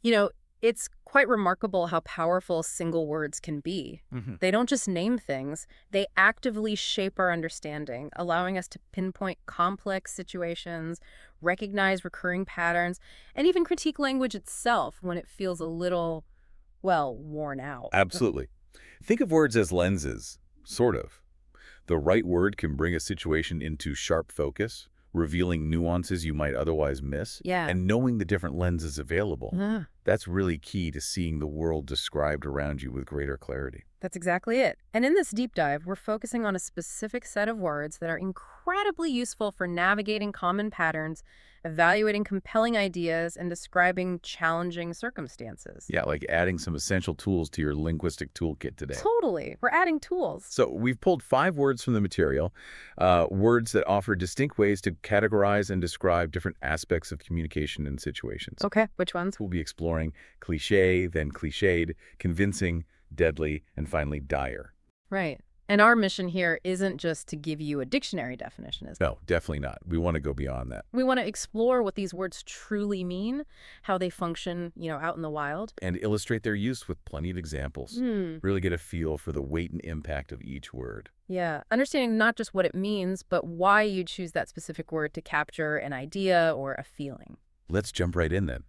You know, it's quite remarkable how powerful single words can be. Hmm. They don't just name things, they actively shape our understanding, allowing us to pinpoint complex situations, recognize recurring patterns, and even critique language itself when it feels a little, well, worn out. Absolutely. Think of words as lenses, sort of. The right word can bring a situation into sharp focus, revealing nuances you might otherwise miss, Yeah. and knowing the different lenses available. Yeah. That's really key to seeing the world described around you with greater clarity. That's exactly it. And in this deep dive, we're focusing on a specific set of words that are incredibly useful for navigating common patterns, evaluating compelling ideas, and describing challenging circumstances. Yeah, like adding some essential tools to your linguistic toolkit today. Totally. We're adding tools. So we've pulled 5 words from the material, words that offer distinct ways to categorize and describe different aspects of communication and situations. Okay, which ones? We'll be exploring cliché, then cliched, convincing, deadly, and finally dire. Right. And our mission here isn't just to give you a dictionary definition, is it? No, definitely not. We want to go beyond that We want to explore what these words truly mean, how they function, out in the wild. and illustrate their use with plenty of examples. Hmm. Really get a feel for the weight and impact of each word. Yeah, understanding not just what it means, but why you choose that specific word to capture an idea or a feeling. Let's jump right in then.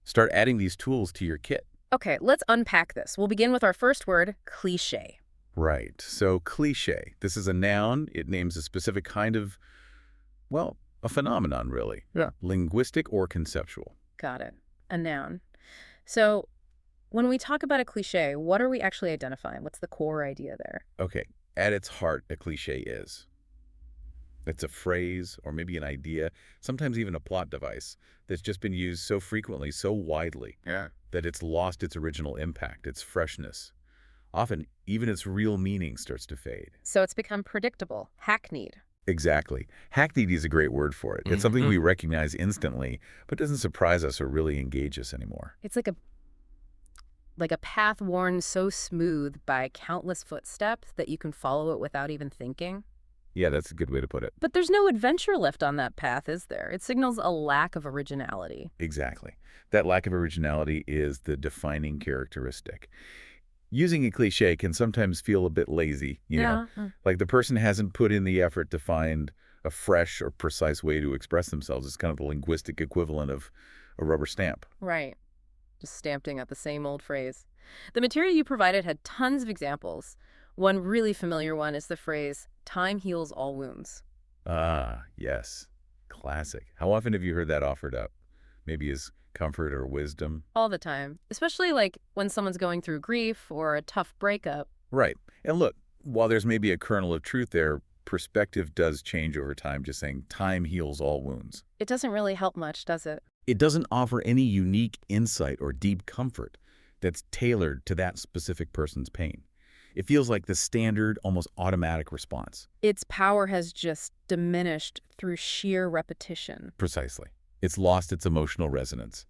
Start adding these tools to your kit. Okay, let's unpack this. We'll begin with our first word, cliche. Right. So cliché. This is a noun. It names a specific kind of, well, a phenomenon, really. Yeah. Linguistic or conceptual. Got it. A noun. So when we talk about a cliche, what are we actually identifying? What's the core idea there? Okay. At its heart, a cliché is. It's a phrase or maybe an idea, sometimes even a plot device, that's just been used so frequently, so widely, that it's lost its original impact, its freshness. Often, even its real meaning starts to fade. So it's become predictable, hackneyed. Exactly. Hackneyed is a great word for it. It's something we recognize instantly, but doesn't surprise us or really engage us anymore. It's like a path worn so smooth by countless footsteps that you can follow it without even thinking. Yeah, that's a good way to put it. But there's no adventure left on that path, is there? It signals a lack of originality. Exactly. That lack of originality is the defining characteristic. Using a cliché can sometimes feel a bit lazy, like the person hasn't put in the effort to find a fresh or precise way to express themselves. It's kind of the linguistic equivalent of a rubber stamp. Right. Just stamping out the same old phrase. The material you provided had tons of examples. One really familiar one is the phrase, time heals all wounds. Ah, yes. Classic. How often have you heard that offered up? Maybe as comfort or wisdom? All the time. Especially like when someone's going through grief or a tough breakup. Right. And look, while there's maybe a kernel of truth there, perspective does change over time, just saying time heals all wounds. It doesn't really help much, does it? It doesn't offer any unique insight or deep comfort that's tailored to that specific person's pain. It feels like the standard, almost automatic response. Its power has just diminished through sheer repetition. Precisely. It's lost its emotional resonance.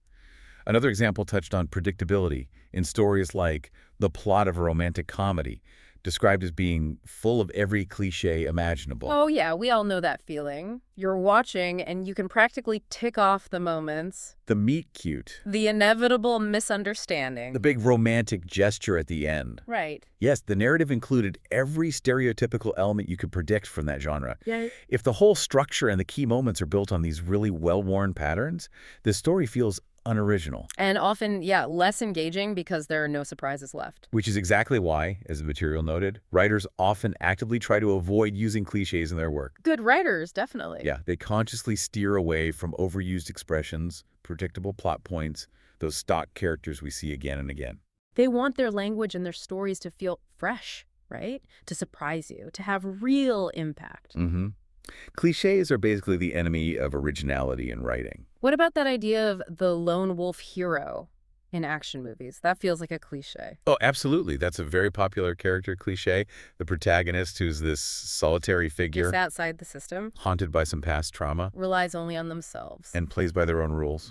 Another example touched on predictability in stories like the plot of a romantic comedy, described as being full of every cliché imaginable. Oh, yeah, we all know that feeling. You're watching and you can practically tick off the moments, The meet cute, the inevitable misunderstanding. the big romantic gesture at the end. Right. Yes, the narrative included every stereotypical element you could predict from that genre. Yeah. If the whole structure and the key moments are built on these really well-worn patterns, the story feels unoriginal. And often, yeah, less engaging because there are no surprises left. Which is exactly why, as the material noted, writers often actively try to avoid using cliches in their work. Good writers, definitely. Yeah, they consciously steer away from overused expressions, predictable plot points, those stock characters we see again and again. They want their language and their stories to feel fresh, right? To surprise you, to have real impact. Cliches are basically the enemy of originality in writing. What about that idea of the lone wolf hero in action movies? That feels like a cliche. Oh, absolutely. That's a very popular character cliche. The protagonist, who's this solitary figure, Just outside the system, haunted by some past trauma, relies only on themselves. and plays by their own rules.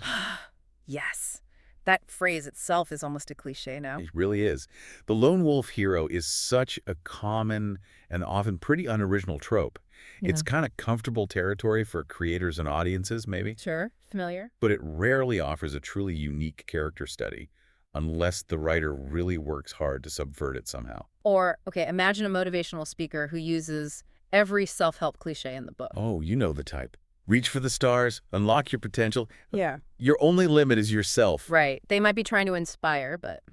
Yes. That phrase itself is almost a cliche now. It really is. The lone wolf hero is such a common and often pretty unoriginal trope. It's Yeah. kind of comfortable territory for creators and audiences, maybe, Sure. Familiar? but it rarely offers a truly unique character study unless the writer really works hard to subvert it somehow. Or, okay, imagine a motivational speaker who uses every self-help cliche in the book. Oh, you know the type. Reach for the stars, unlock your potential. Yeah. Your only limit is yourself. Right. They might be trying to inspire, but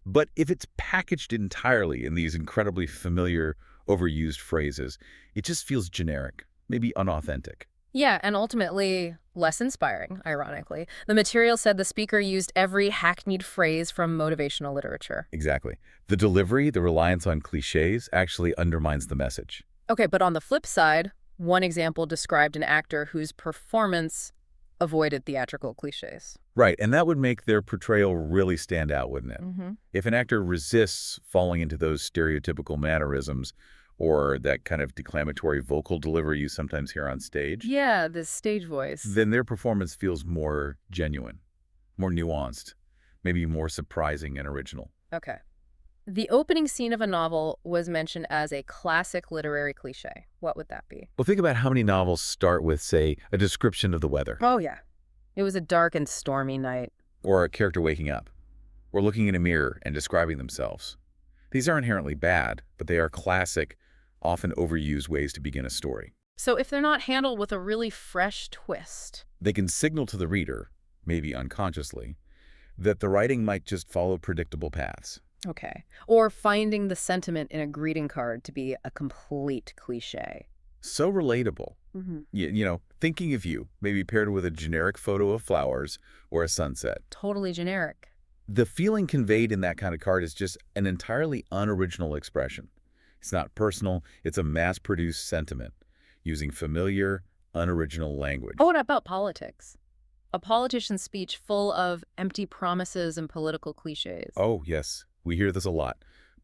But if it's packaged entirely in these incredibly familiar, overused phrases, it just feels generic, maybe unauthentic. yeah, and ultimately less inspiring, ironically. The material said the speaker used every hackneyed phrase from motivational literature. Exactly. The delivery, the reliance on cliches, actually undermines the message. Okay, but on the flip side, one example described an actor whose performance avoided theatrical cliches. Right, and that would make their portrayal really stand out, wouldn't it? Mm-hmm. If an actor resists falling into those stereotypical mannerisms or that kind of declamatory vocal delivery you sometimes hear on stage, Yeah, the stage voice. then their performance feels more genuine, more nuanced, maybe more surprising and original. Okay. The opening scene of a novel was mentioned as a classic literary cliche. What would that be? Well, think about how many novels start with, say, a description of the weather, Oh, yeah. It was a dark and stormy night. or a character waking up, or looking in a mirror and describing themselves. These are inherently bad, but they are classic, often overused ways to begin a story. So if they're not handled with a really fresh twist. They can signal to the reader, maybe unconsciously, that the writing might just follow predictable paths. Okay. Or finding the sentiment in a greeting card to be a complete cliche. So relatable. Mm-hmm. Thinking of you, maybe paired with a generic photo of flowers or a sunset. Totally generic. The feeling conveyed in that kind of card is just an entirely unoriginal expression. It's not personal, it's a mass-produced sentiment using familiar, unoriginal language. Oh, and about politics. A politician's speech full of empty promises and political cliches. Oh, yes, we hear this a lot.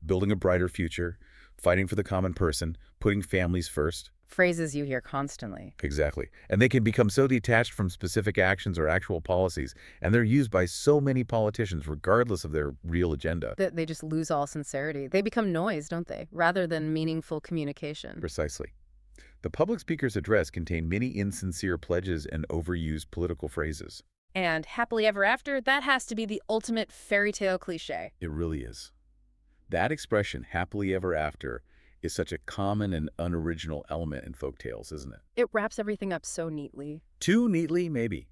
Building a brighter future, fighting for the common person, putting families first. Phrases you hear constantly. Exactly. And they can become so detached from specific actions or actual policies, and they're used by so many politicians regardless of their real agenda. That they just lose all sincerity. They become noise, don't they? Rather than meaningful communication. Precisely. The public speaker's address contained many insincere pledges and overused political phrases. And happily ever after, that has to be the ultimate fairy tale cliche. It really is. That expression, happily ever after, is such a common and unoriginal element in folk tales, isn't it? It wraps everything up so neatly. Too neatly, maybe.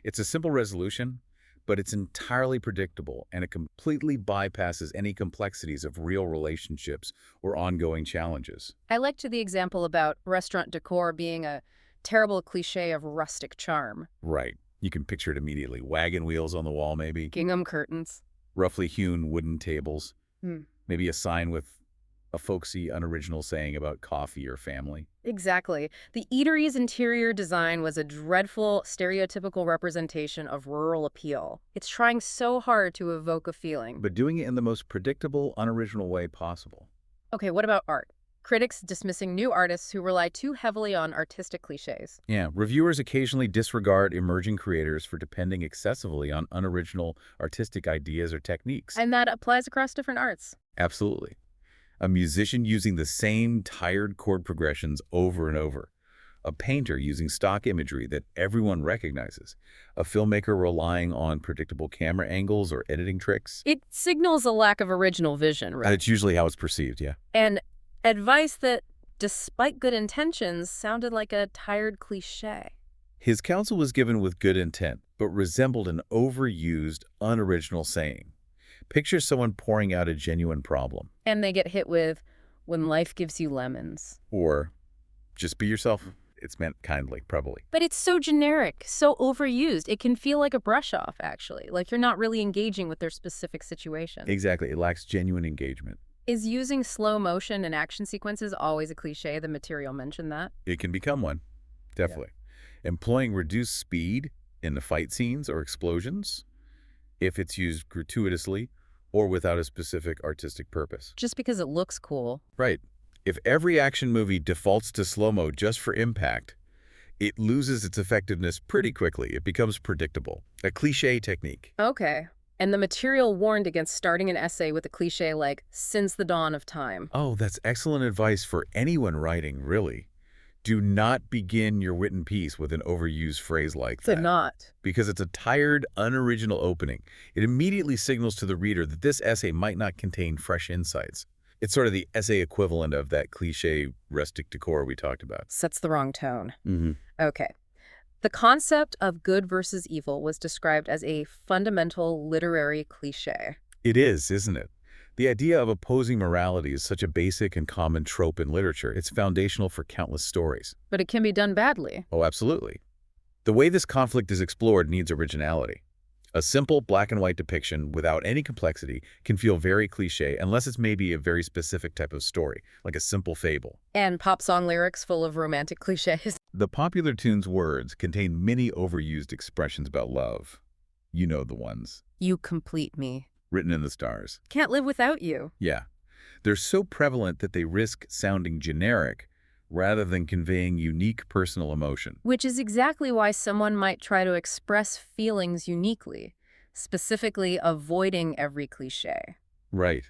It's a simple resolution, but it's entirely predictable, and it completely bypasses any complexities of real relationships or ongoing challenges. I liked the example about restaurant decor being a terrible cliche of rustic charm. Right. You can picture it immediately. Wagon wheels on the wall, maybe. Gingham curtains. Roughly hewn wooden tables. Hmm. Maybe a sign with a folksy, unoriginal saying about coffee or family. Exactly. The eatery's interior design was a dreadful, stereotypical representation of rural appeal. It's trying so hard to evoke a feeling. But doing it in the most predictable, unoriginal way possible. Okay, what about art? Critics dismissing new artists who rely too heavily on artistic cliches. Yeah, reviewers occasionally disregard emerging creators for depending excessively on unoriginal artistic ideas or techniques. And that applies across different arts. Absolutely. A musician using the same tired chord progressions over and over. A painter using stock imagery that everyone recognizes. A filmmaker relying on predictable camera angles or editing tricks. It signals a lack of original vision, right? It's usually how it's perceived, yeah. And advice that, despite good intentions, sounded like a tired cliche. His counsel was given with good intent, but resembled an overused, unoriginal saying. Picture someone pouring out a genuine problem. And they get hit with, when life gives you lemons. Or, just be yourself. It's meant kindly, probably. But it's so generic, so overused. It can feel like a brush-off, actually. Like you're not really engaging with their specific situation. Exactly. It lacks genuine engagement. Is using slow motion and action sequences always a cliche? The material mentioned that. It can become one. Definitely. Employing reduced speed in the fight scenes or explosions, if it's used gratuitously or without a specific artistic purpose. Just because it looks cool. Right. If every action movie defaults to slow-mo just for impact, it loses its effectiveness pretty quickly. It becomes predictable. A cliché technique. Okay. And the material warned against starting an essay with a cliche like, since the dawn of time. Oh, that's excellent advice for anyone writing, really. Do not begin your written piece with an overused phrase like So that, not. because it's a tired, unoriginal opening. It immediately signals to the reader that this essay might not contain fresh insights. It's sort of the essay equivalent of that cliche rustic decor we talked about. Sets the wrong tone. Hmm. Okay. The concept of good versus evil was described as a fundamental literary cliche. It is, isn't it? The idea of opposing morality is such a basic and common trope in literature. It's foundational for countless stories. But it can be done badly. Oh, absolutely. The way this conflict is explored needs originality. A simple black and white depiction without any complexity can feel very cliche unless it's maybe a very specific type of story, like a simple fable. And pop song lyrics full of romantic cliches. The popular tune's words contain many overused expressions about love. You know the ones, You complete me. written in the stars. Can't live without you. Yeah. They're so prevalent that they risk sounding generic rather than conveying unique personal emotion. Which is exactly why someone might try to express feelings uniquely, specifically avoiding every cliche. Right.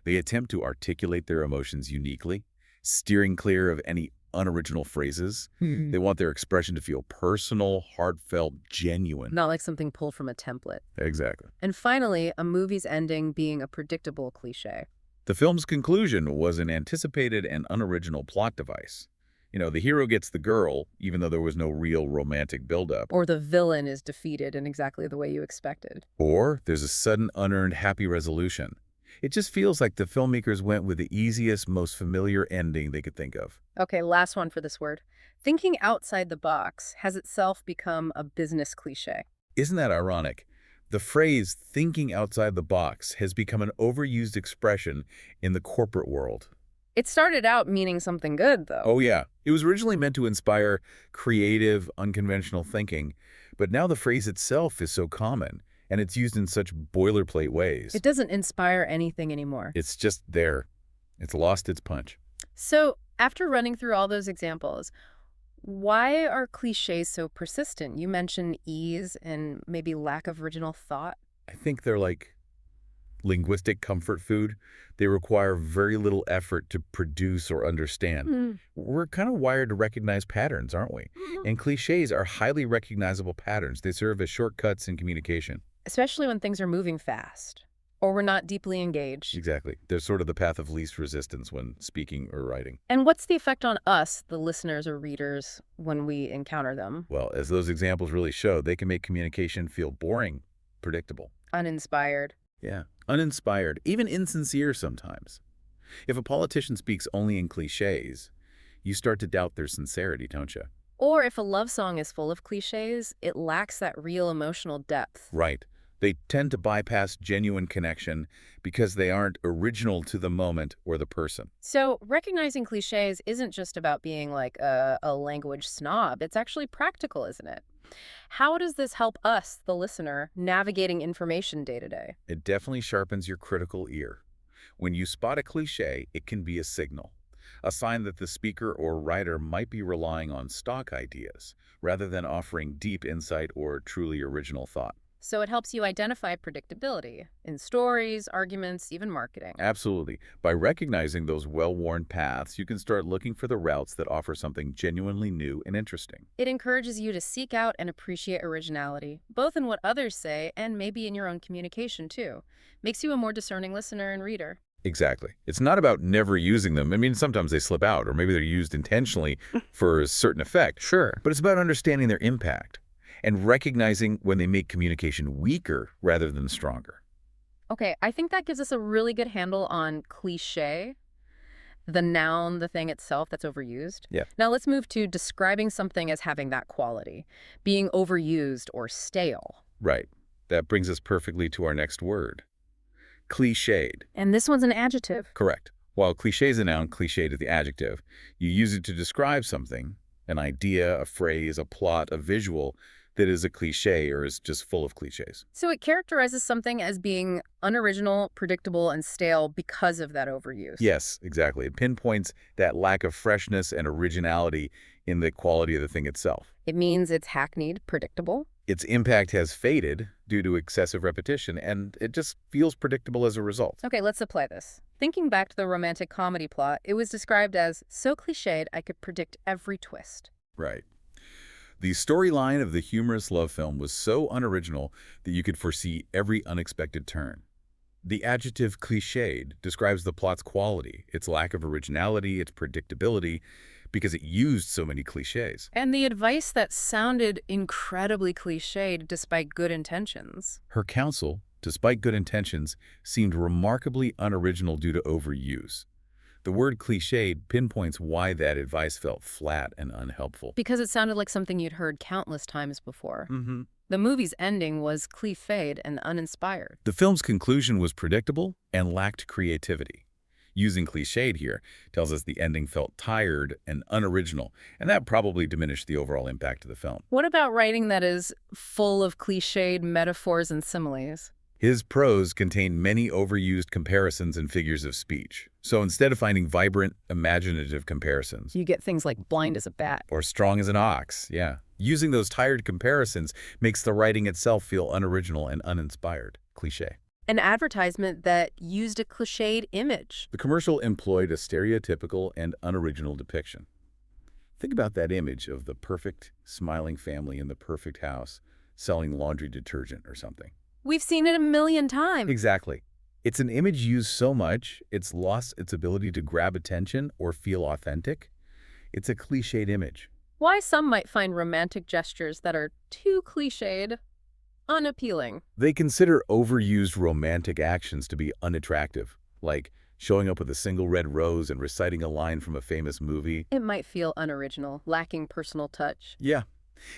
They attempt to articulate their emotions uniquely, steering clear of any unoriginal phrases. They want their expression to feel personal, heartfelt, genuine. Not like something pulled from a template. Exactly. And finally, a movie's ending being a predictable cliche. The film's conclusion was an anticipated and unoriginal plot device. The hero gets the girl, even though there was no real romantic buildup. Or the villain is defeated in exactly the way you expected. Or there's a sudden, unearned, happy resolution. It just feels like the filmmakers went with the easiest, most familiar ending they could think of. Okay, last one for this word. Thinking outside the box has itself become a business cliche. Isn't that ironic? The phrase thinking outside the box has become an overused expression in the corporate world. It started out meaning something good, though. Oh, yeah. It was originally meant to inspire creative, unconventional thinking, but now the phrase itself is so common, and it's used in such boilerplate ways. It doesn't inspire anything anymore. It's just there. It's lost its punch. So, after running through all those examples, why are cliches so persistent? You mentioned ease and maybe lack of original thought. I think they're like linguistic comfort food. They require very little effort to produce or understand. We're kind of wired to recognize patterns, aren't we? And cliches are highly recognizable patterns. They serve as shortcuts in communication. Especially when things are moving fast or we're not deeply engaged. Exactly. They're sort of the path of least resistance when speaking or writing. And what's the effect on us, the listeners or readers, when we encounter them? Well, as those examples really show, they can make communication feel boring, predictable. Uninspired. Yeah, uninspired, even insincere sometimes. If a politician speaks only in cliches, you start to doubt their sincerity, don't you? Or if a love song is full of cliches, it lacks that real emotional depth. Right. They tend to bypass genuine connection because they aren't original to the moment or the person. So recognizing cliches isn't just about being like a language snob. It's actually practical, isn't it? How does this help us, the listener, navigating information day to day? It definitely sharpens your critical ear. When you spot a cliche, it can be a signal, a sign that the speaker or writer might be relying on stock ideas rather than offering deep insight or truly original thought. So it helps you identify predictability in stories, arguments, even marketing. Absolutely. By recognizing those well-worn paths, you can start looking for the routes that offer something genuinely new and interesting. It encourages you to seek out and appreciate originality, both in what others say and maybe in your own communication too. Makes you a more discerning listener and reader. Exactly. It's not about never using them. I mean, sometimes they slip out, or maybe they're used intentionally for a certain effect. Sure. But it's about understanding their impact and recognizing when they make communication weaker rather than stronger. Okay, I think that gives us a really good handle on cliche, the noun, the thing itself that's overused. Yeah. Now let's move to describing something as having that quality, being overused or stale. Right. That brings us perfectly to our next word. Cliched. And this one's an adjective. Correct. While cliché is a noun, cliched is the adjective. You use it to describe something, an idea, a phrase, a plot, a visual, that is a cliche or is just full of cliches. So it characterizes something as being unoriginal, predictable, and stale because of that overuse. Yes, exactly. It pinpoints that lack of freshness and originality in the quality of the thing itself. It means it's hackneyed, predictable. Its impact has faded due to excessive repetition, and it just feels predictable as a result. Okay, let's apply this. Thinking back to the romantic comedy plot, it was described as so cliched I could predict every twist. Right. The storyline of the humorous love film was so unoriginal that you could foresee every unexpected turn. The adjective cliched describes the plot's quality, its lack of originality, its predictability, because it used so many cliches. And the advice that sounded incredibly cliched despite good intentions. Her counsel, despite good intentions, seemed remarkably unoriginal due to overuse. The word cliched pinpoints why that advice felt flat and unhelpful. Because it sounded like something you'd heard countless times before. Mm-hmm. The movie's ending was cliched and uninspired. The film's conclusion was predictable and lacked creativity. Using cliched here tells us the ending felt tired and unoriginal, and that probably diminished the overall impact of the film. What about writing that is full of cliched metaphors and similes? His prose contained many overused comparisons and figures of speech. So instead of finding vibrant, imaginative comparisons, You get things like blind as a bat. or strong as an ox, using those tired comparisons makes the writing itself feel unoriginal and uninspired. Cliché. An advertisement that used a cliched image. The commercial employed a stereotypical and unoriginal depiction. Think about that image of the perfect, smiling family in the perfect house selling laundry detergent or something. We've seen it a million times. Exactly. It's an image used so much, it's lost its ability to grab attention or feel authentic. It's a cliched image. Why some might find romantic gestures that are too cliched unappealing. They consider overused romantic actions to be unattractive, like showing up with a single red rose and reciting a line from a famous movie. It might feel unoriginal, lacking personal touch. Yeah.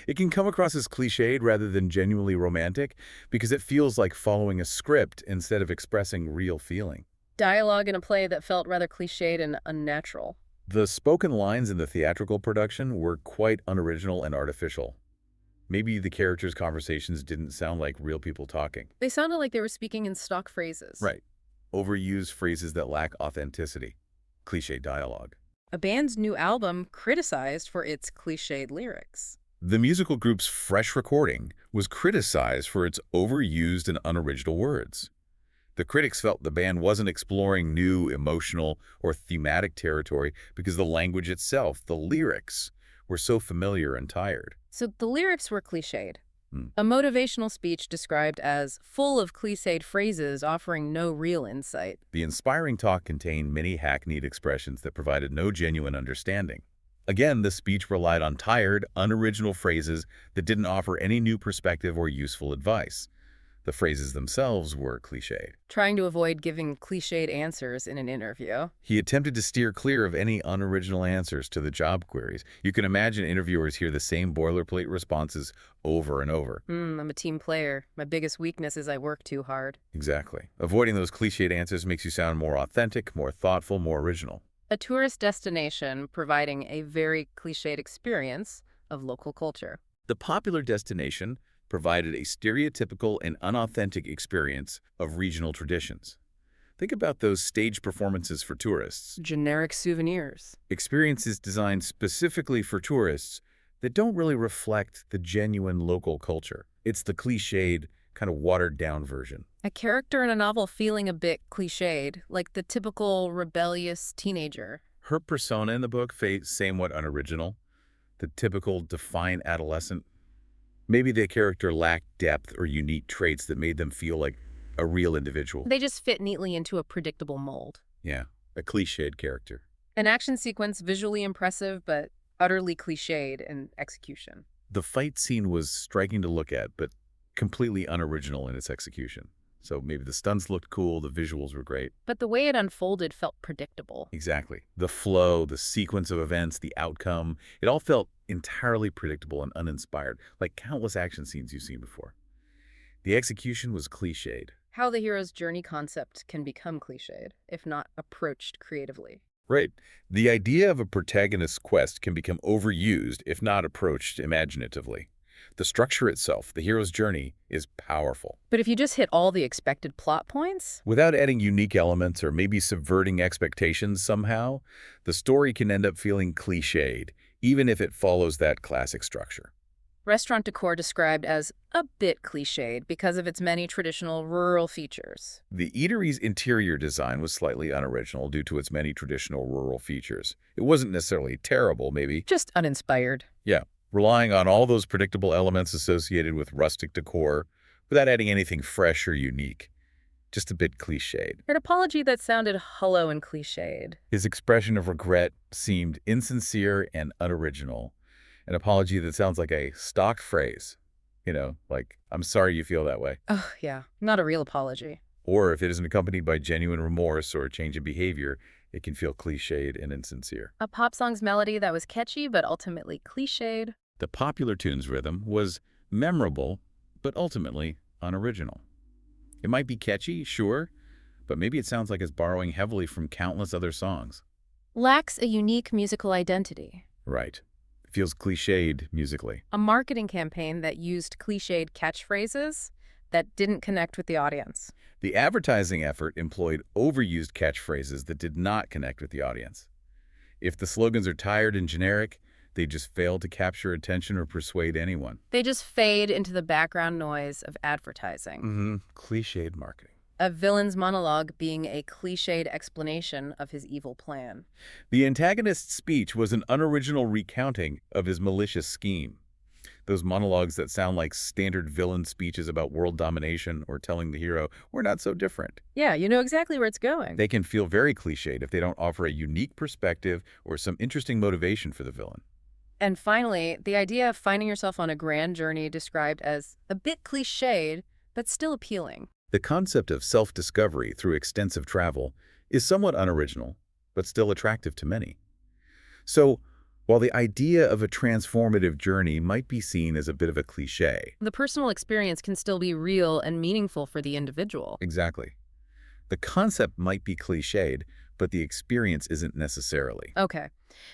It can come across as cliched rather than genuinely romantic because it feels like following a script instead of expressing real feeling. Dialogue in a play that felt rather cliched and unnatural. The spoken lines in the theatrical production were quite unoriginal and artificial. Maybe the characters' conversations didn't sound like real people talking. They sounded like they were speaking in stock phrases. Right. Overused phrases that lack authenticity. Cliché dialogue. A band's new album criticized for its cliched lyrics. The musical group's fresh recording was criticized for its overused and unoriginal words. The critics felt the band wasn't exploring new emotional or thematic territory because the language itself, the lyrics, were so familiar and tired. So the lyrics were cliched. Hmm. A motivational speech described as full of cliched phrases offering no real insight. The inspiring talk contained many hackneyed expressions that provided no genuine understanding. Again, the speech relied on tired, unoriginal phrases that didn't offer any new perspective or useful advice. The phrases themselves were cliched. Trying to avoid giving cliched answers in an interview. He attempted to steer clear of any unoriginal answers to the job queries. You can imagine interviewers hear the same boilerplate responses over and over. I'm a team player. My biggest weakness is I work too hard. Exactly. Avoiding those cliched answers makes you sound more authentic, more thoughtful, more original. A tourist destination providing a very cliched experience of local culture. The popular destination provided a stereotypical and unauthentic experience of regional traditions. Think about those stage performances for tourists. Generic souvenirs. Experiences designed specifically for tourists that don't really reflect the genuine local culture. It's the cliched, kind of watered-down version. A character in a novel feeling a bit cliched, like the typical rebellious teenager. Her persona in the book felt somewhat unoriginal, the typical defiant adolescent. Maybe the character lacked depth or unique traits that made them feel like a real individual. They just fit neatly into a predictable mold. Yeah, a cliched character. An action sequence visually impressive, but utterly cliched in execution. The fight scene was striking to look at, but completely unoriginal in its execution. So maybe the stunts looked cool, the visuals were great. But the way it unfolded felt predictable. Exactly. The flow, the sequence of events, the outcome, it all felt entirely predictable and uninspired, like countless action scenes you've seen before. The execution was cliched. How the hero's journey concept can become cliched, if not approached creatively. Right. The idea of a protagonist's quest can become overused if not approached imaginatively. The structure itself, the hero's journey, is powerful. But if you just hit all the expected plot points? Without adding unique elements or maybe subverting expectations somehow, the story can end up feeling cliched, even if it follows that classic structure. Restaurant decor described as a bit cliched because of its many traditional rural features. The eatery's interior design was slightly unoriginal due to its many traditional rural features. It wasn't necessarily terrible, maybe. Just uninspired. Yeah, relying on all those predictable elements associated with rustic decor without adding anything fresh or unique. Just a bit cliched. An apology that sounded hollow and cliched. His expression of regret seemed insincere and unoriginal. An apology that sounds like a stock phrase. Like, I'm sorry you feel that way. Oh, yeah, not a real apology. Or if it isn't accompanied by genuine remorse or a change in behavior, it can feel cliched and insincere. A pop song's melody that was catchy but ultimately cliched. The popular tune's rhythm was memorable, but ultimately unoriginal. It might be catchy, sure, but maybe it sounds like it's borrowing heavily from countless other songs. Lacks a unique musical identity. Right. It feels cliched musically. A marketing campaign that used cliched catchphrases that didn't connect with the audience. The advertising effort employed overused catchphrases that did not connect with the audience. If the slogans are tired and generic, they just fail to capture attention or persuade anyone. They just fade into the background noise of advertising. Cliched marketing. A villain's monologue being a cliched explanation of his evil plan. The antagonist's speech was an unoriginal recounting of his malicious scheme. Those monologues that sound like standard villain speeches about world domination or telling the hero, we're not so different. Yeah, you know exactly where it's going. They can feel very cliched if they don't offer a unique perspective or some interesting motivation for the villain. And finally, the idea of finding yourself on a grand journey described as a bit cliched, but still appealing. The concept of self-discovery through extensive travel is somewhat unoriginal, but still attractive to many. So, while the idea of a transformative journey might be seen as a bit of a cliche. The personal experience can still be real and meaningful for the individual. Exactly. The concept might be cliched, but the experience isn't necessarily. Okay.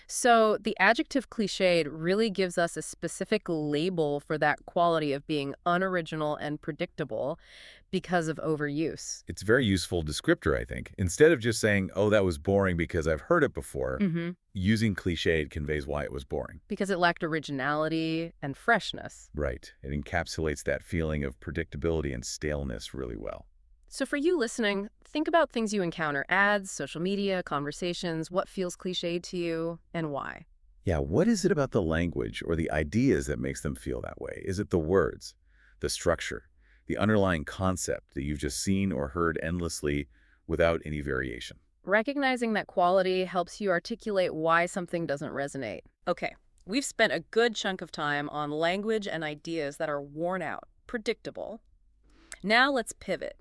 So the adjective cliched really gives us a specific label for that quality of being unoriginal and predictable because of overuse. It's a very useful descriptor, I think. Instead of just saying, oh, that was boring because I've heard it before, using cliched conveys why it was boring. Because it lacked originality and freshness. Right. It encapsulates that feeling of predictability and staleness really well. So for you listening, think about things you encounter: ads, social media, conversations, what feels cliched to you, and why. Yeah, what is it about the language or the ideas that makes them feel that way? Is it the words, the structure, the underlying concept that you've just seen or heard endlessly without any variation? Recognizing that quality helps you articulate why something doesn't resonate. Okay, we've spent a good chunk of time on language and ideas that are worn out, predictable. Now let's pivot.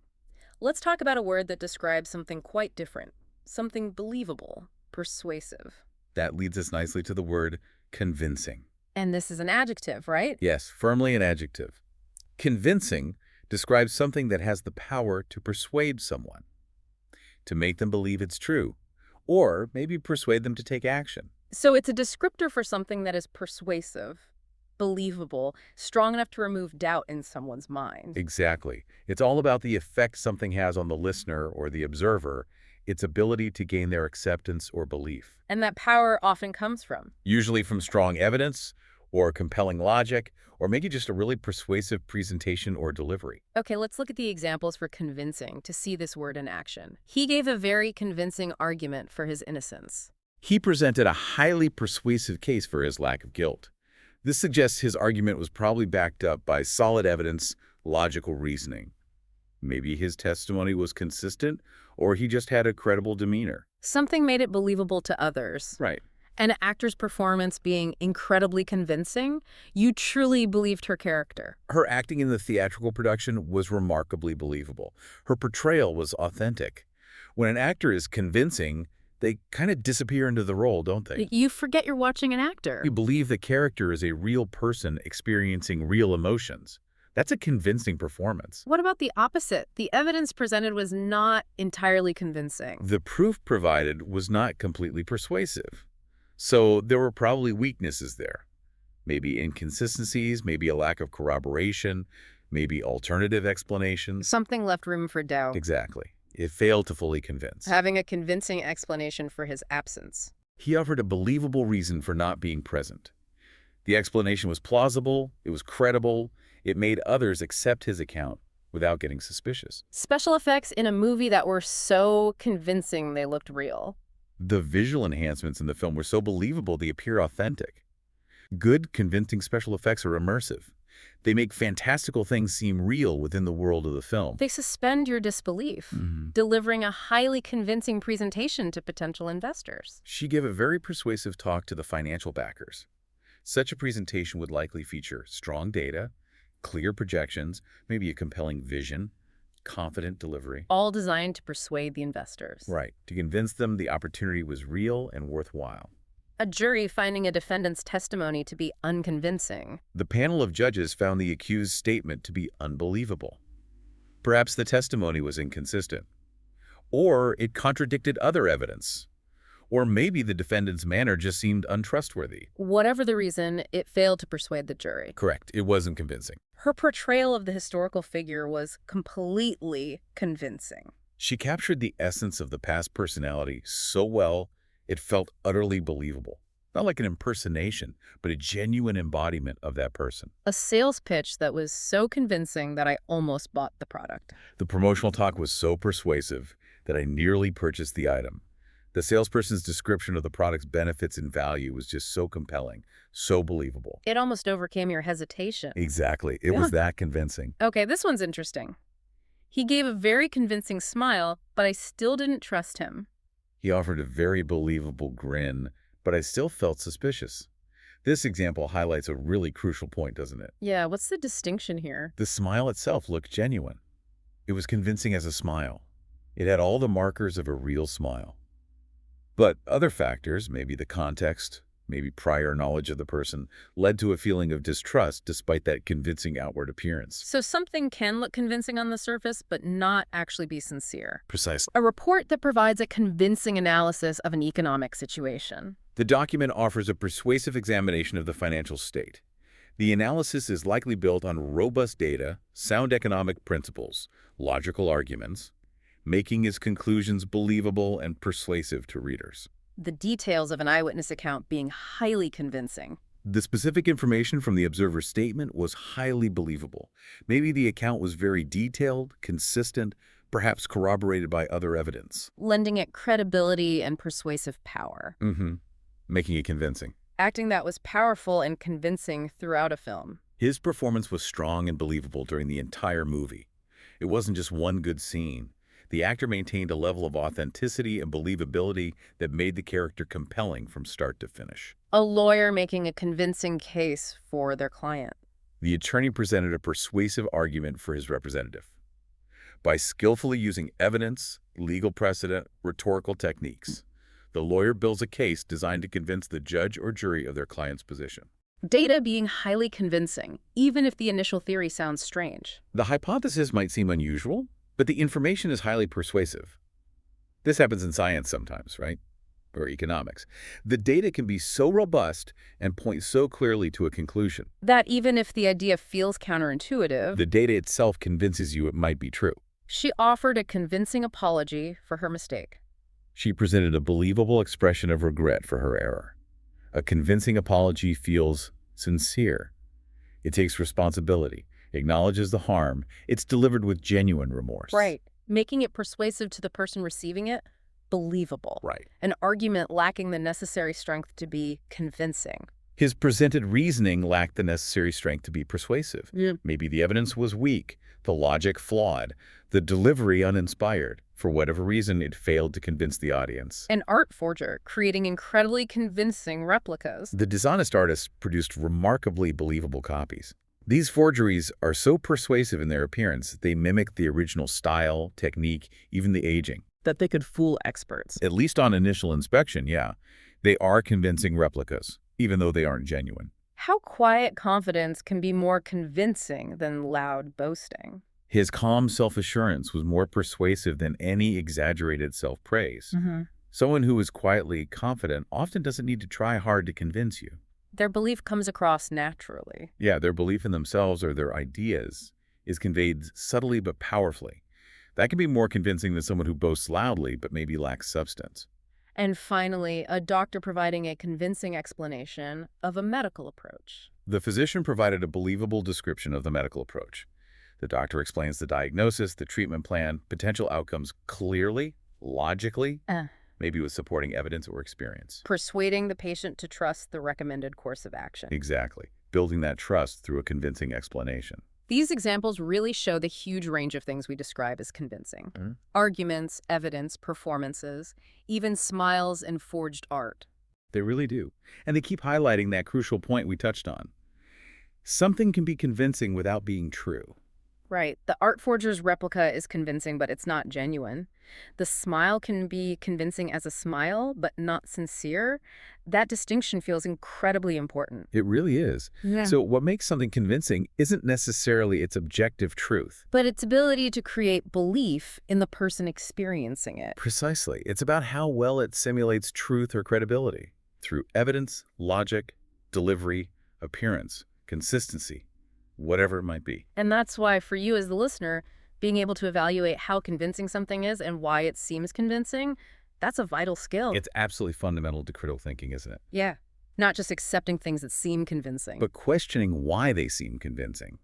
Let's talk about a word that describes something quite different, something believable, persuasive. That leads us nicely to the word convincing. And this is an adjective, right? Yes, firmly an adjective. Convincing describes something that has the power to persuade someone, to make them believe it's true, or maybe persuade them to take action. So it's a descriptor for something that is persuasive, believable, strong enough to remove doubt in someone's mind. Exactly. It's all about the effect something has on the listener or the observer, its ability to gain their acceptance or belief. And that power often comes from. Usually from strong evidence or compelling logic, or maybe just a really persuasive presentation or delivery. Okay, let's look at the examples for convincing to see this word in action. He gave a very convincing argument for his innocence. He presented a highly persuasive case for his lack of guilt. This suggests his argument was probably backed up by solid evidence, logical reasoning. Maybe his testimony was consistent, or he just had a credible demeanor. Something made it believable to others. Right. An actor's performance being incredibly convincing, you truly believed her character. Her acting in the theatrical production was remarkably believable. Her portrayal was authentic. When an actor is convincing, they kind of disappear into the role, don't they? You forget you're watching an actor. You believe the character is a real person experiencing real emotions. That's a convincing performance. What about the opposite? The evidence presented was not entirely convincing. The proof provided was not completely persuasive. So there were probably weaknesses there. Maybe inconsistencies, maybe a lack of corroboration, maybe alternative explanations. Something left room for doubt. Exactly. It failed to fully convince. Having a convincing explanation for his absence. He offered a believable reason for not being present. The explanation was plausible, it was credible, it made others accept his account without getting suspicious. Special effects in a movie that were so convincing they looked real. The visual enhancements in the film were so believable they appear authentic. Good, convincing special effects are immersive. They make fantastical things seem real within the world of the film. They suspend your disbelief, delivering a highly convincing presentation to potential investors. She gave a very persuasive talk to the financial backers. Such a presentation would likely feature strong data, clear projections, maybe a compelling vision, confident delivery. All designed to persuade the investors. Right, to convince them the opportunity was real and worthwhile. A jury finding a defendant's testimony to be unconvincing. The panel of judges found the accused's statement to be unbelievable. Perhaps the testimony was inconsistent. Or it contradicted other evidence. Or maybe the defendant's manner just seemed untrustworthy. Whatever the reason, it failed to persuade the jury. Correct, it wasn't convincing. Her portrayal of the historical figure was completely convincing. She captured the essence of the past personality so well, it felt utterly believable. Not like an impersonation, but a genuine embodiment of that person. A sales pitch that was so convincing that I almost bought the product. The promotional talk was so persuasive that I nearly purchased the item. The salesperson's description of the product's benefits and value was just so compelling, so believable. It almost overcame your hesitation. Exactly. It was that convincing. Okay, this one's interesting. He gave a very convincing smile, but I still didn't trust him. He offered a very believable grin, but I still felt suspicious. This example highlights a really crucial point, doesn't it? Yeah, what's the distinction here? The smile itself looked genuine. It was convincing as a smile. It had all the markers of a real smile. But other factors, maybe the context, maybe prior knowledge of the person, led to a feeling of distrust despite that convincing outward appearance. So something can look convincing on the surface, but not actually be sincere. Precisely. A report that provides a convincing analysis of an economic situation. The document offers a persuasive examination of the financial state. The analysis is likely built on robust data, sound economic principles, logical arguments, making its conclusions believable and persuasive to readers. The details of an eyewitness account being highly convincing. The specific information from the observer's statement was highly believable. Maybe the account was very detailed, consistent, perhaps corroborated by other evidence. Lending it credibility and persuasive power. Making it convincing. Acting that was powerful and convincing throughout a film. His performance was strong and believable during the entire movie. It wasn't just one good scene. The actor maintained a level of authenticity and believability that made the character compelling from start to finish. A lawyer making a convincing case for their client. The attorney presented a persuasive argument for his representative. By skillfully using evidence, legal precedent, rhetorical techniques, the lawyer builds a case designed to convince the judge or jury of their client's position. Data being highly convincing, even if the initial theory sounds strange. The hypothesis might seem unusual, but the information is highly persuasive. This happens in science sometimes, right? Or economics. The data can be so robust and point so clearly to a conclusion That even if the idea feels counterintuitive, the data itself convinces you it might be true. she offered a convincing apology for her mistake. She presented a believable expression of regret for her error. A convincing apology feels sincere. It takes responsibility, acknowledges the harm. It's delivered with genuine remorse. Right. Making it persuasive to the person receiving it, believable. Right. An argument lacking the necessary strength to be convincing. His presented reasoning lacked the necessary strength to be persuasive. Maybe the evidence was weak, the logic flawed, the delivery uninspired. For whatever reason, it failed to convince the audience. An art forger creating incredibly convincing replicas. The dishonest artist produced remarkably believable copies. These forgeries are so persuasive in their appearance, they mimic the original style, technique, even the aging. That they could fool experts. At least on initial inspection, yeah. They are convincing replicas, even though they aren't genuine. How quiet confidence can be more convincing than loud boasting. His calm self-assurance was more persuasive than any exaggerated self-praise. Someone who is quietly confident often doesn't need to try hard to convince you. Their belief comes across naturally. Yeah, their belief in themselves or their ideas is conveyed subtly but powerfully. That can be more convincing than someone who boasts loudly but maybe lacks substance. And finally, a doctor providing a convincing explanation of a medical approach. The physician provided a believable description of the medical approach. The doctor explains the diagnosis, the treatment plan, potential outcomes clearly, logically, Uh, maybe with supporting evidence or experience. Persuading the patient to trust the recommended course of action. Exactly. Building that trust through a convincing explanation. These examples really show the huge range of things we describe as convincing. Mhm. Arguments, evidence, performances, even smiles and forged art. They really do. And they keep highlighting that crucial point we touched on. Something can be convincing without being true. Right. The art forger's replica is convincing, but it's not genuine. The smile can be convincing as a smile, but not sincere. That distinction feels incredibly important. It really is. Yeah. So what makes something convincing isn't necessarily its objective truth. But its ability to create belief in the person experiencing it. Precisely. It's about how well it simulates truth or credibility through evidence, logic, delivery, appearance, consistency, whatever it might be. And that's why, for you as the listener, being able to evaluate how convincing something is and why it seems convincing, that's a vital skill. It's absolutely fundamental to critical thinking, isn't it? Yeah. Not just accepting things that seem convincing. But questioning why they seem convincing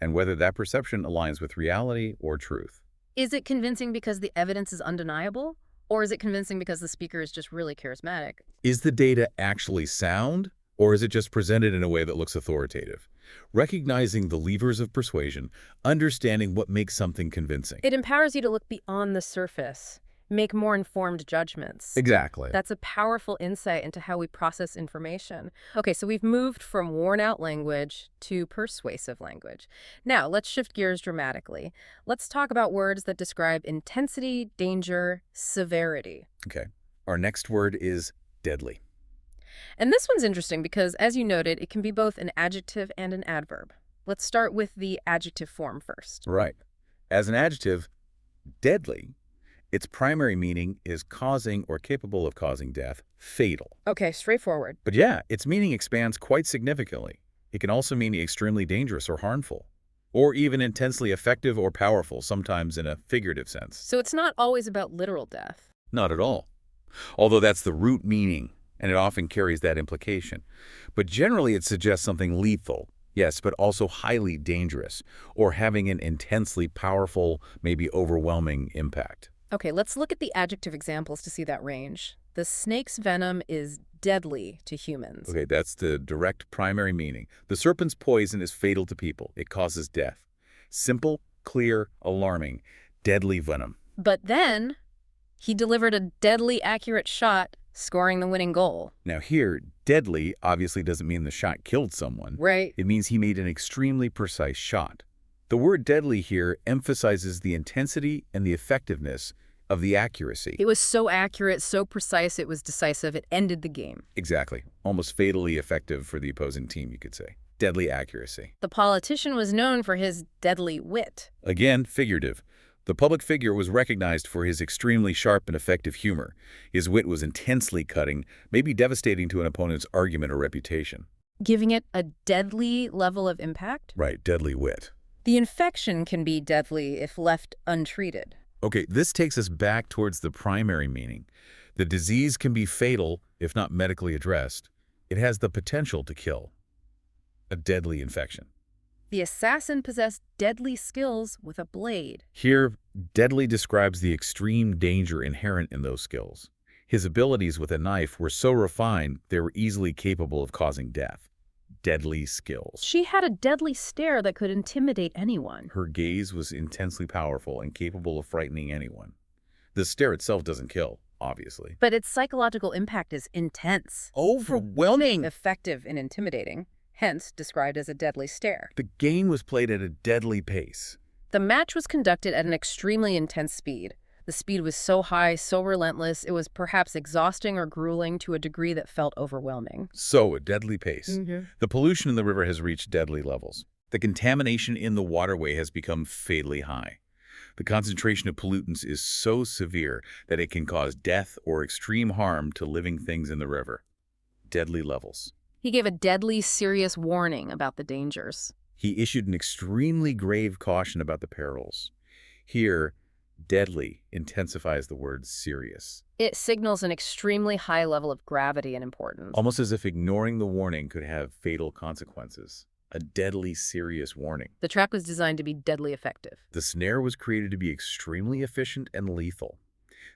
and whether that perception aligns with reality or truth. Is it convincing because the evidence is undeniable? Or is it convincing because the speaker is just really charismatic? Is the data actually sound, or is it just presented in a way that looks authoritative? Recognizing the levers of persuasion, understanding what makes something convincing. It empowers you to look beyond the surface, make more informed judgments. Exactly. That's a powerful insight into how we process information. Okay, so we've moved from worn-out language to persuasive language. Now, let's shift gears dramatically. Let's talk about words that describe intensity, danger, severity. Okay. Our next word is deadly. And this one's interesting because, as you noted, it can be both an adjective and an adverb. Let's start with the adjective form first. Right. As an adjective, deadly, its primary meaning is causing or capable of causing death, fatal. Okay, straightforward. But yeah, its meaning expands quite significantly. It can also mean extremely dangerous or harmful, or even intensely effective or powerful, sometimes in a figurative sense. So it's not always about literal death. Not at all. Although that's the root meaning, and it often carries that implication. But generally it suggests something lethal, yes, but also highly dangerous, or having an intensely powerful, maybe overwhelming impact. Okay, let's look at the adjective examples to see that range. The snake's venom is deadly to humans. Okay, that's the direct primary meaning. The serpent's poison is fatal to people. It causes death. Simple, clear, alarming, deadly venom. But then he delivered a deadly accurate shot, scoring the winning goal. Now here, deadly obviously doesn't mean the shot killed someone. Right. It means he made an extremely precise shot. The word deadly here emphasizes the intensity and the effectiveness of the accuracy. It was so accurate, so precise, it was decisive. It ended the game. Exactly. Almost fatally effective for the opposing team, you could say. Deadly accuracy. The politician was known for his deadly wit. Again, figurative. The public figure was recognized for his extremely sharp and effective humor. His wit was intensely cutting, maybe devastating to an opponent's argument or reputation. Giving it a deadly level of impact? Right, deadly wit. The infection can be deadly if left untreated. Okay, this takes us back towards the primary meaning. The disease can be fatal if not medically addressed. It has the potential to kill. A deadly infection. The assassin possessed deadly skills with a blade. Here, deadly describes the extreme danger inherent in those skills. His abilities with a knife were so refined they were easily capable of causing death. Deadly skills. She had a deadly stare that could intimidate anyone. Her gaze was intensely powerful and capable of frightening anyone. The stare itself doesn't kill, obviously. But its psychological impact is intense. Overwhelming! Effective and intimidating, hence described as a deadly stare. The game was played at a deadly pace. The match was conducted at an extremely intense speed. The speed was so high, so relentless, it was perhaps exhausting or grueling to a degree that felt overwhelming. So, a deadly pace. Mm-hmm. The pollution in the river has reached deadly levels. The contamination in the waterway has become fatally high. The concentration of pollutants is so severe that it can cause death or extreme harm to living things in the river. Deadly levels. He gave a deadly serious warning about the dangers. He issued an extremely grave caution about the perils. Here, Deadly intensifies the word serious, It signals an extremely high level of gravity and importance. almost as if ignoring the warning could have fatal consequences. A deadly serious warning. The track was designed to be deadly effective. The snare was created to be extremely efficient and lethal.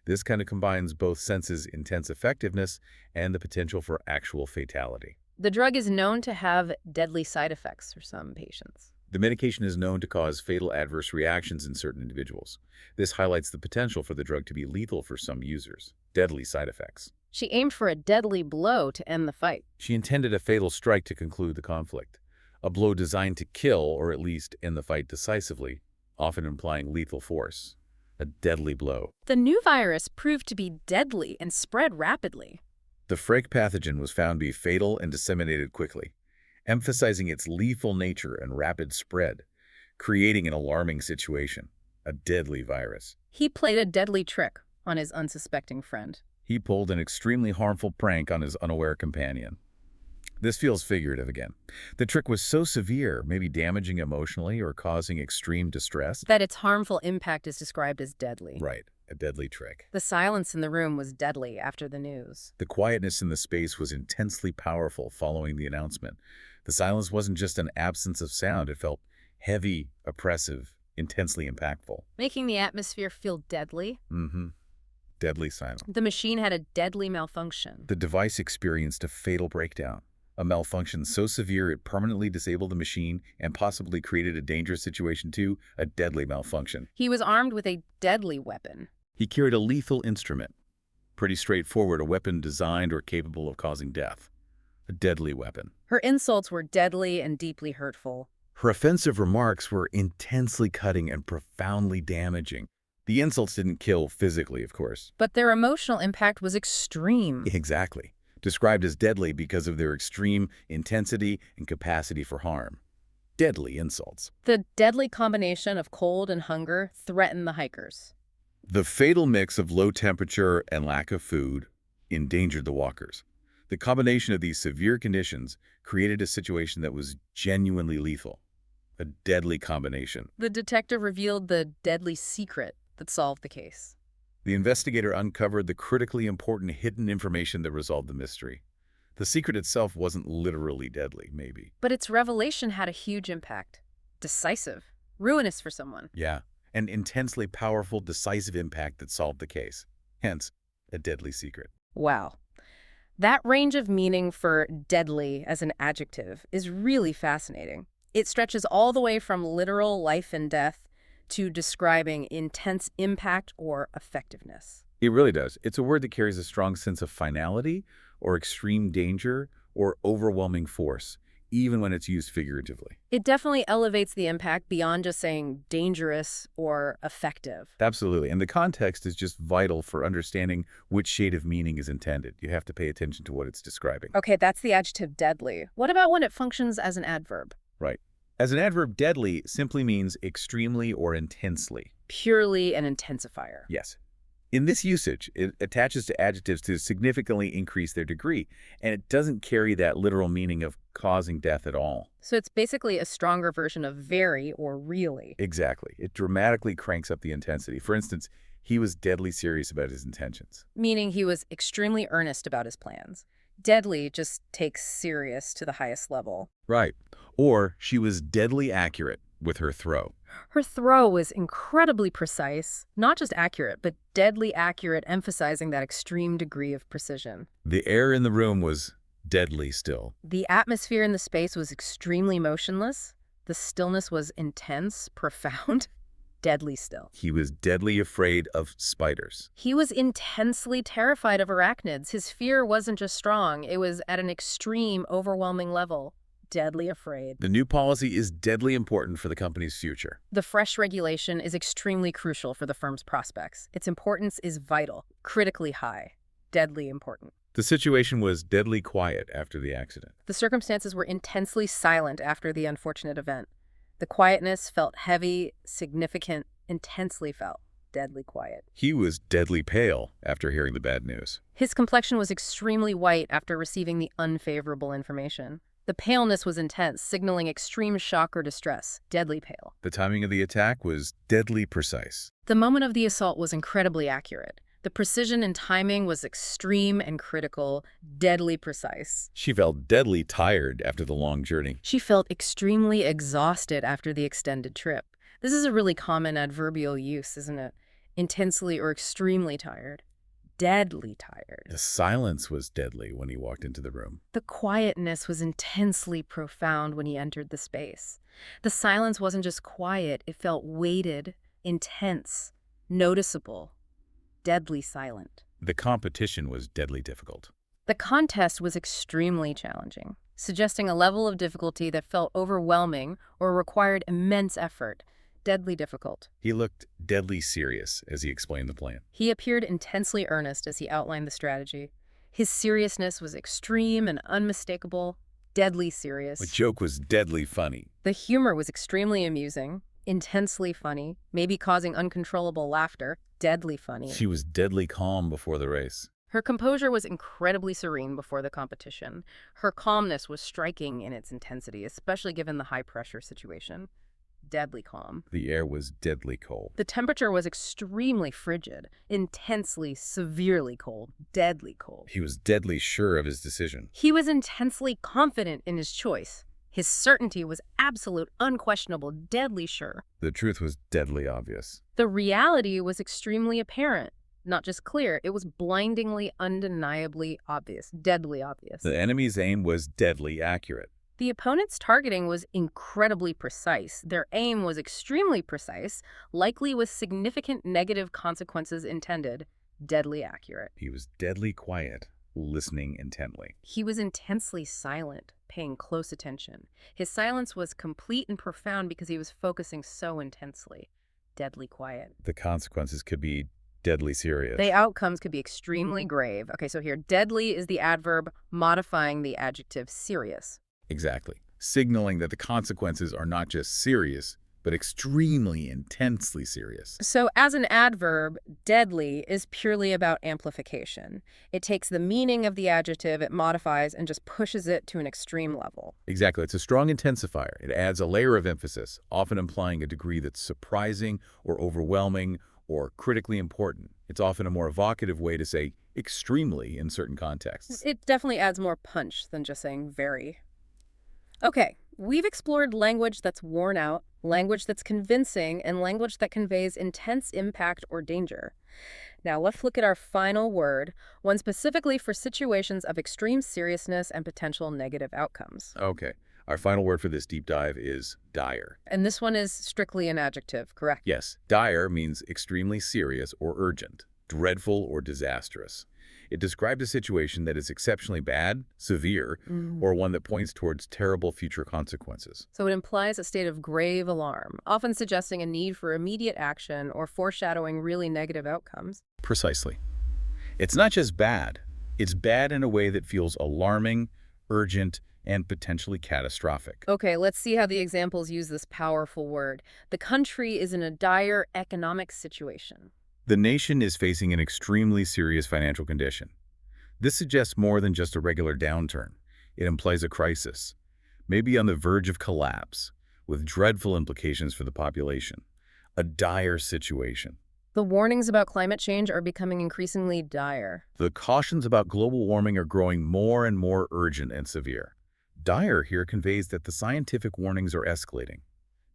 This kind of combines both senses' intense effectiveness and the potential for actual fatality. The drug is known to have deadly side effects for some patients. The medication is known to cause fatal adverse reactions in certain individuals. This highlights the potential for the drug to be lethal for some users. Deadly side effects. She aimed for a deadly blow to end the fight. She intended a fatal strike to conclude the conflict. A blow designed to kill or at least end the fight decisively, often implying lethal force. A deadly blow. The new virus proved to be deadly and spread rapidly. The Freg pathogen was found to be fatal and disseminated quickly, emphasizing its lethal nature and rapid spread, creating an alarming situation. A deadly virus. He played a deadly trick on his unsuspecting friend. He pulled an extremely harmful prank on his unaware companion. This feels figurative again. The trick was so severe, maybe damaging emotionally or causing extreme distress. That its harmful impact is described as deadly. Right, a deadly trick. The silence in the room was deadly after the news. The quietness in the space was intensely powerful following the announcement. The silence wasn't just an absence of sound, it felt heavy, oppressive, intensely impactful. Making the atmosphere feel deadly. Deadly silence. The machine had a deadly malfunction. The device experienced a fatal breakdown. A malfunction so severe it permanently disabled the machine and possibly created a dangerous situation too, a deadly malfunction. He was armed with a deadly weapon. He carried a lethal instrument. Pretty straightforward, a weapon designed or capable of causing death. A deadly weapon. Her insults were deadly and deeply hurtful. Her offensive remarks were intensely cutting and profoundly damaging. The insults didn't kill physically, of course. But their emotional impact was extreme. Exactly. Described as deadly because of their extreme intensity and capacity for harm. Deadly insults. The deadly combination of cold and hunger threatened the hikers. The fatal mix of low temperature and lack of food endangered the walkers. The combination of these severe conditions created a situation that was genuinely lethal. A deadly combination. The detective revealed the deadly secret that solved the case. The investigator uncovered the critically important hidden information that resolved the mystery. The secret itself wasn't literally deadly, maybe. But its revelation had a huge impact. Decisive. Ruinous for someone. Yeah, an intensely powerful, decisive impact that solved the case. Hence, a deadly secret. Wow. That range of meaning for deadly as an adjective is really fascinating. It stretches all the way from literal life and death to describing intense impact or effectiveness. It really does. It's a word that carries a strong sense of finality or extreme danger or overwhelming force, even when it's used figuratively. It definitely elevates the impact beyond just saying dangerous or effective. Absolutely. And the context is just vital for understanding which shade of meaning is intended. You have to pay attention to what it's describing. Okay, that's the adjective deadly. What about when it functions as an adverb? Right. As an adverb, deadly simply means extremely or intensely. Purely an intensifier. Yes. In this usage, it attaches to adjectives to significantly increase their degree, and it doesn't carry that literal meaning of causing death at all. So it's basically a stronger version of very or really. Exactly. It dramatically cranks up the intensity. For instance, he was deadly serious about his intentions. Meaning he was extremely earnest about his plans. Deadly just takes serious to the highest level. Right. Or she was deadly accurate with her throw. Her throw was incredibly precise, not just accurate, but deadly accurate, emphasizing that extreme degree of precision. The air in the room was deadly still. The atmosphere in the space was extremely motionless. The stillness was intense, profound, deadly still. He was deadly afraid of spiders. He was intensely terrified of arachnids. His fear wasn't just strong, it was at an extreme, overwhelming level. Deadly afraid. The new policy is deadly important for the company's future. The fresh regulation is extremely crucial for the firm's prospects. Its importance is vital, critically high, deadly important. The situation was deadly quiet after the accident. The circumstances were intensely silent after the unfortunate event. The quietness felt heavy, significant, intensely felt deadly quiet. He was deadly pale after hearing the bad news. His complexion was extremely white after receiving the unfavorable information. The paleness was intense, signaling extreme shock or distress, deadly pale. The timing of the attack was deadly precise. The moment of the assault was incredibly accurate. The precision and timing was extreme and critical, deadly precise. She felt deadly tired after the long journey. She felt extremely exhausted after the extended trip. This is a really common adverbial use, isn't it? Intensely or extremely tired. Deadly tired. The silence was deadly when he walked into the room. The quietness was intensely profound when he entered the space. The silence wasn't just quiet, it felt weighted, intense, noticeable, deadly silent. The competition was deadly difficult. The contest was extremely challenging, suggesting a level of difficulty that felt overwhelming or required immense effort. Deadly difficult. He looked deadly serious as he explained the plan. He appeared intensely earnest as he outlined the strategy. His seriousness was extreme and unmistakable, deadly serious. The joke was deadly funny. The humor was extremely amusing, intensely funny, maybe causing uncontrollable laughter, deadly funny. She was deadly calm before the race. Her composure was incredibly serene before the competition. Her calmness was striking in its intensity, especially given the high-pressure situation. Deadly calm. The air was deadly cold. The temperature was extremely frigid, intensely, severely cold, deadly cold. He was deadly sure of his decision. He was intensely confident in his choice. His certainty was absolute, unquestionable, deadly sure. The truth was deadly obvious. The reality was extremely apparent. Not just clear, it was blindingly, undeniably obvious, deadly obvious. The enemy's aim was deadly accurate. The opponent's targeting was incredibly precise. Their aim was extremely precise, likely with significant negative consequences intended. Deadly accurate. He was deadly quiet, listening intently. He was intensely silent, paying close attention. His silence was complete and profound because he was focusing so intensely. Deadly quiet. The consequences could be deadly serious. The outcomes could be extremely grave. Okay, so here, deadly is the adverb modifying the adjective serious. Exactly. Signaling that the consequences are not just serious, but extremely intensely serious. So as an adverb, deadly is purely about amplification. It takes the meaning of the adjective, it modifies, and just pushes it to an extreme level. Exactly. It's a strong intensifier. It adds a layer of emphasis, often implying a degree that's surprising or overwhelming or critically important. It's often a more evocative way to say extremely in certain contexts. It definitely adds more punch than just saying very. Okay, we've explored language that's worn out, language that's convincing, and language that conveys intense impact or danger. Now let's look at our final word, one specifically for situations of extreme seriousness and potential negative outcomes. Okay. Our final word for this deep dive is dire. And this one is strictly an adjective, correct? Yes, dire means extremely serious or urgent, dreadful or disastrous. It describes a situation that is exceptionally bad, severe, or one that points towards terrible future consequences. So it implies a state of grave alarm, often suggesting a need for immediate action or foreshadowing really negative outcomes. Precisely. It's not just bad. It's bad in a way that feels alarming, urgent, and potentially catastrophic. Okay, let's see how the examples use this powerful word. The country is in a dire economic situation. The nation is facing an extremely serious financial condition. This suggests more than just a regular downturn. It implies a crisis, maybe on the verge of collapse, with dreadful implications for the population. A dire situation. The warnings about climate change are becoming increasingly dire. The cautions about global warming are growing more and more urgent and severe. Dire here conveys that the scientific warnings are escalating.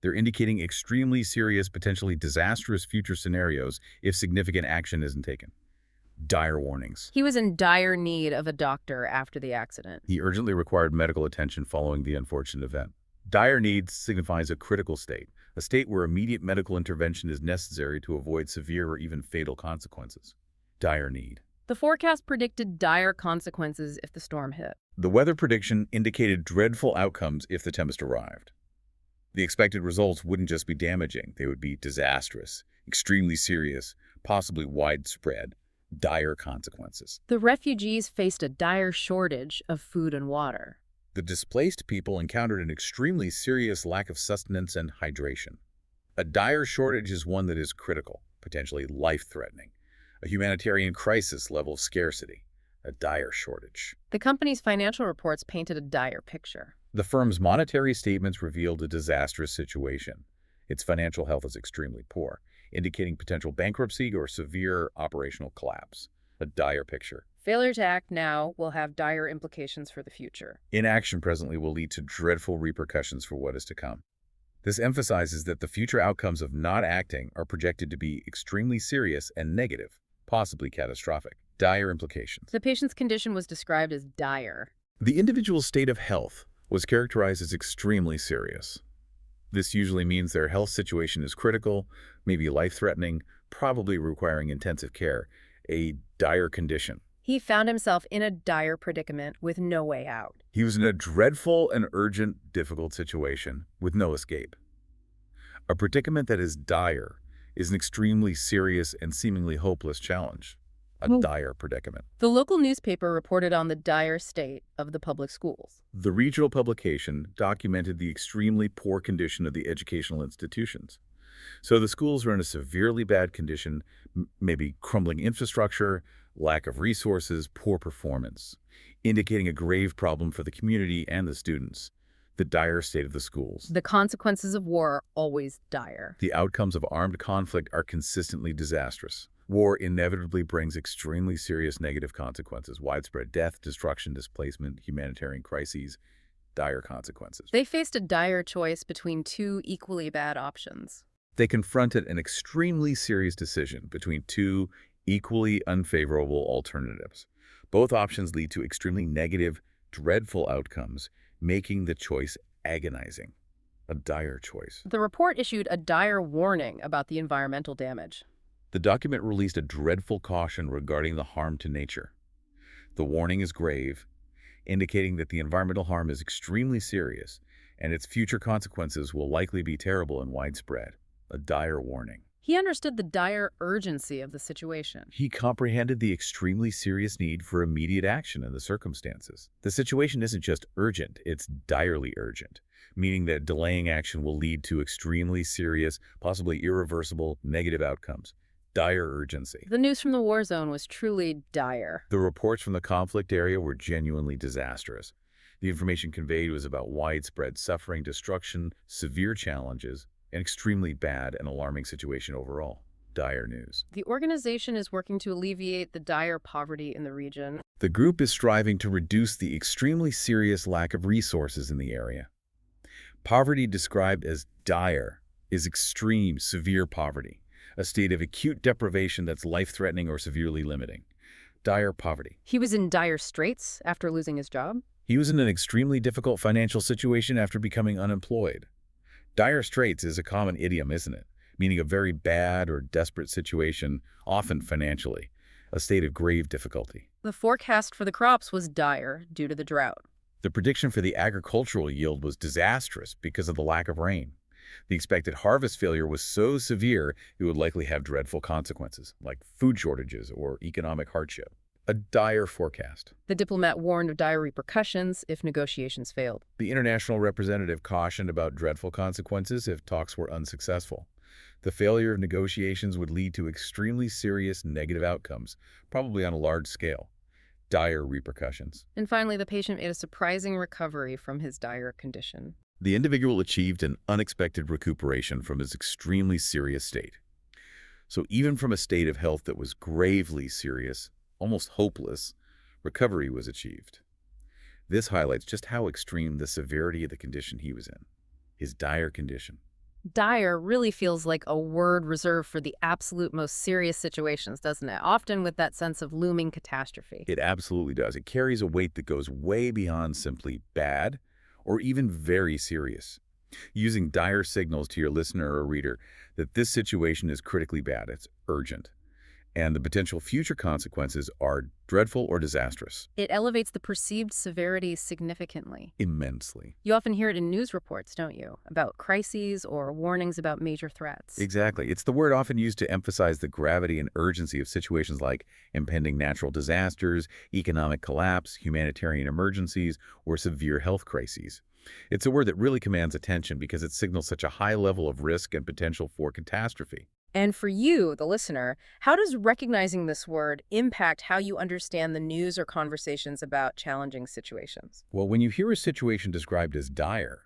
They're indicating extremely serious, potentially disastrous future scenarios if significant action isn't taken. Dire warnings. He was in dire need of a doctor after the accident. He urgently required medical attention following the unfortunate event. Dire need signifies a critical state, a state where immediate medical intervention is necessary to avoid severe or even fatal consequences. Dire need. The forecast predicted dire consequences if the storm hit. The weather prediction indicated dreadful outcomes if the tempest arrived. The expected results wouldn't just be damaging, they would be disastrous, extremely serious, possibly widespread, dire consequences. The refugees faced a dire shortage of food and water. The displaced people encountered an extremely serious lack of sustenance and hydration. A dire shortage is one that is critical, potentially life-threatening. A humanitarian crisis level of scarcity. A dire shortage. The company's financial reports painted a dire picture. The firm's monetary statements revealed a disastrous situation. Its financial health is extremely poor, indicating potential bankruptcy or severe operational collapse. A dire picture. Failure to act now will have dire implications for the future. Inaction presently will lead to dreadful repercussions for what is to come. This emphasizes that the future outcomes of not acting are projected to be extremely serious and negative, possibly catastrophic. Dire implications. The patient's condition was described as dire. The individual's state of health was characterized as extremely serious. This usually means their health situation is critical, maybe life-threatening, probably requiring intensive care, a dire condition. He found himself in a dire predicament with no way out. He was in a dreadful and urgent, difficult situation with no escape. A predicament that is dire is an extremely serious and seemingly hopeless challenge. A dire predicament. The local newspaper reported on the dire state of the public schools. The regional publication documented the extremely poor condition of the educational institutions. So the schools are in a severely bad condition, maybe crumbling infrastructure, lack of resources, poor performance, indicating a grave problem for the community and the students. The dire state of the schools. The consequences of war are always dire. The outcomes of armed conflict are consistently disastrous. War inevitably brings extremely serious negative consequences, widespread death, destruction, displacement, humanitarian crises, dire consequences. They faced a dire choice between two equally bad options. They confronted an extremely serious decision between two equally unfavorable alternatives. Both options lead to extremely negative, dreadful outcomes, making the choice agonizing. A dire choice. The report issued a dire warning about the environmental damage. The document released a dreadful caution regarding the harm to nature. The warning is grave, indicating that the environmental harm is extremely serious and its future consequences will likely be terrible and widespread. A dire warning. He understood the dire urgency of the situation. He comprehended the extremely serious need for immediate action in the circumstances. The situation isn't just urgent, it's direly urgent, meaning that delaying action will lead to extremely serious, possibly irreversible, negative outcomes. Dire urgency. The news from the war zone was truly dire. The reports from the conflict area were genuinely disastrous. The information conveyed was about widespread suffering, destruction, severe challenges, an extremely bad and alarming situation overall. Dire news. The organization is working to alleviate the dire poverty in the region. The group is striving to reduce the extremely serious lack of resources in the area. Poverty described as dire is extreme, severe poverty, a state of acute deprivation that's life-threatening or severely limiting. Dire poverty. He was in dire straits after losing his job. He was in an extremely difficult financial situation after becoming unemployed. Dire straits is a common idiom, isn't it? Meaning a very bad or desperate situation, often financially, a state of grave difficulty. The forecast for the crops was dire due to the drought. The prediction for the agricultural yield was disastrous because of the lack of rain. The expected harvest failure was so severe it would likely have dreadful consequences, like food shortages or economic hardship. A dire forecast. The diplomat warned of dire repercussions if negotiations failed. The international representative cautioned about dreadful consequences if talks were unsuccessful. The failure of negotiations would lead to extremely serious negative outcomes, probably on a large scale. Dire repercussions. And finally, the patient made a surprising recovery from his dire condition. The individual achieved an unexpected recuperation from his extremely serious state. So even from a state of health that was gravely serious, almost hopeless, recovery was achieved. This highlights just how extreme the severity of the condition he was in, his dire condition. Dire really feels like a word reserved for the absolute most serious situations, doesn't it? Often with that sense of looming catastrophe. It absolutely does. It carries a weight that goes way beyond simply bad or even very serious. Using dire signals to your listener or reader that this situation is critically bad, it's urgent, and the potential future consequences are dreadful or disastrous. It elevates the perceived severity significantly. Immensely. You often hear it in news reports, don't you? About crises or warnings about major threats. Exactly. It's the word often used to emphasize the gravity and urgency of situations like impending natural disasters, economic collapse, humanitarian emergencies, or severe health crises. It's a word that really commands attention because it signals such a high level of risk and potential for catastrophe. And for you, the listener, how does recognizing this word impact how you understand the news or conversations about challenging situations? Well, when you hear a situation described as dire,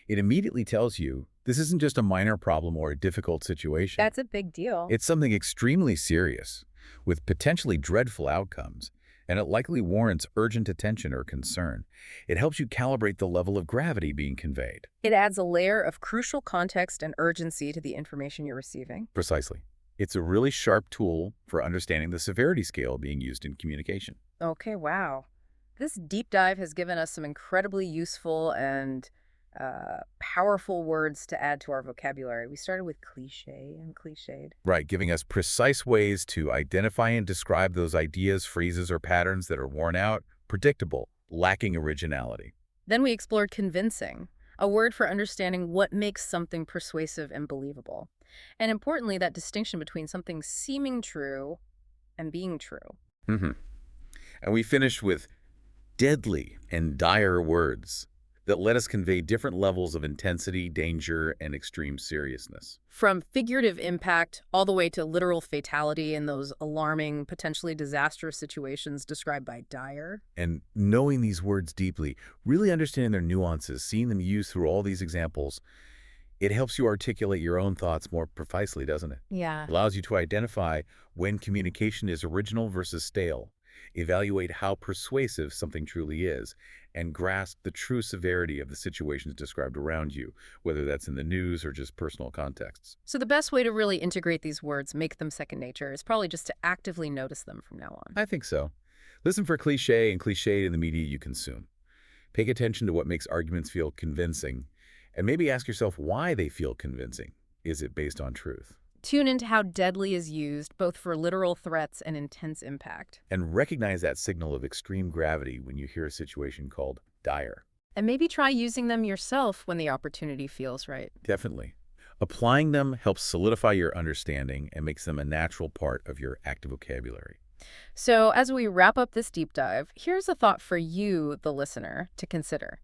it immediately tells you this isn't just a minor problem or a difficult situation. That's a big deal. It's something extremely serious, with potentially dreadful outcomes, and it likely warrants urgent attention or concern. It helps you calibrate the level of gravity being conveyed. It adds a layer of crucial context and urgency to the information you're receiving. Precisely. It's a really sharp tool for understanding the severity scale being used in communication. Okay, wow. This deep dive has given us some incredibly useful and powerful words to add to our vocabulary. We started with cliche and cliched. Right, giving us precise ways to identify and describe those ideas, phrases, or patterns that are worn out, predictable, lacking originality. Then we explored convincing, a word for understanding what makes something persuasive and believable. And importantly, that distinction between something seeming true and being true. hmm And we finished with deadly and dire words that let us convey different levels of intensity, danger, and extreme seriousness. From figurative impact all the way to literal fatality in those alarming, potentially disastrous situations described by Dyer. And knowing these words deeply, really understanding their nuances, seeing them used through all these examples, it helps you articulate your own thoughts more precisely, doesn't it? Yeah. Allows you to identify when communication is original versus stale, evaluate how persuasive something truly is, and grasp the true severity of the situations described around you, whether that's in the news or just personal contexts. So the best way to really integrate these words, make them second nature, is probably just to actively notice them from now on. I think so. Listen for cliché and cliched in the media you consume. Pay attention to what makes arguments feel convincing, and maybe ask yourself why they feel convincing. Is it based on truth? Tune into how deadly is used, both for literal threats and intense impact. And recognize that signal of extreme gravity when you hear a situation called dire. And maybe try using them yourself when the opportunity feels right. Definitely. Applying them helps solidify your understanding and makes them a natural part of your active vocabulary. So as we wrap up this deep dive, here's a thought for you, the listener, to consider.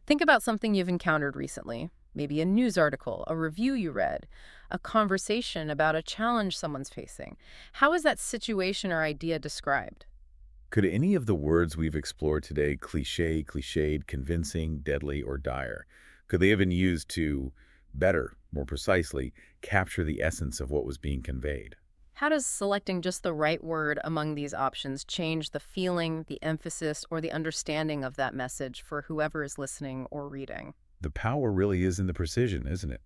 Think about something you've encountered recently, maybe a news article, a review you read, a conversation about a challenge someone's facing. How is that situation or idea described? Could any of the words we've explored today, cliché, cliched, convincing, deadly, or dire, could they have been used to better, more precisely, capture the essence of what was being conveyed? How does selecting just the right word among these options change the feeling, the emphasis, or the understanding of that message for whoever is listening or reading? The power really is in the precision, isn't it?